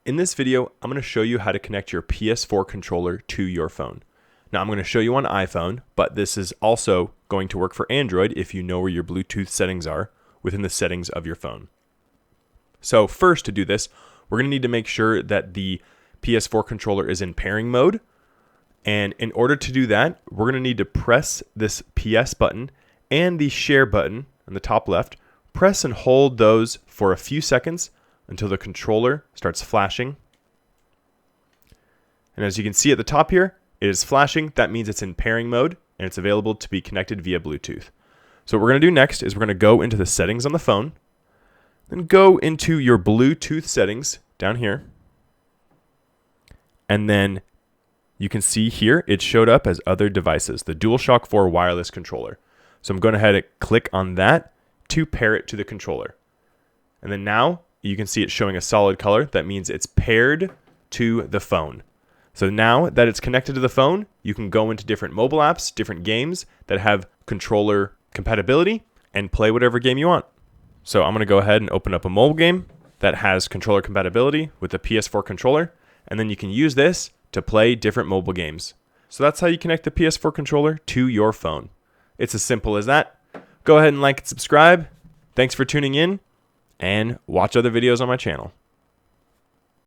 In this video, I'm going to show you how to connect your PS4 controller to your phone. Now, I'm going to show you on iPhone, but this is also going to work for Android if you know where your Bluetooth settings are within the settings of your phone. So first, to do this, we're going to need to make sure that the PS4 controller is in pairing mode. And in order to do that, we're going to need to press this PS button and the share button on the top left. Press and hold those for a few seconds until the controller starts flashing. And as you can see at the top here, it is flashing. That means it's in pairing mode and it's available to be connected via Bluetooth. So what we're going to do next is we're going to go into the settings on the phone, then go into your Bluetooth settings down here. And then you can see here it showed up as other devices, the DualShock 4 wireless controller. So I'm going ahead and click on that to pair it to the controller. And then now you can see it showing a solid color. That means it's paired to the phone. So now that it's connected to the phone, you can go into different mobile apps, different games that have controller compatibility and play whatever game you want. So I'm going to go ahead and open up a mobile game that has controller compatibility with the PS4 controller. And then you can use this to play different mobile games. So that's how you connect the PS4 controller to your phone. It's as simple as that. Go ahead and like and subscribe. Thanks for tuning in, and watch other videos on my channel.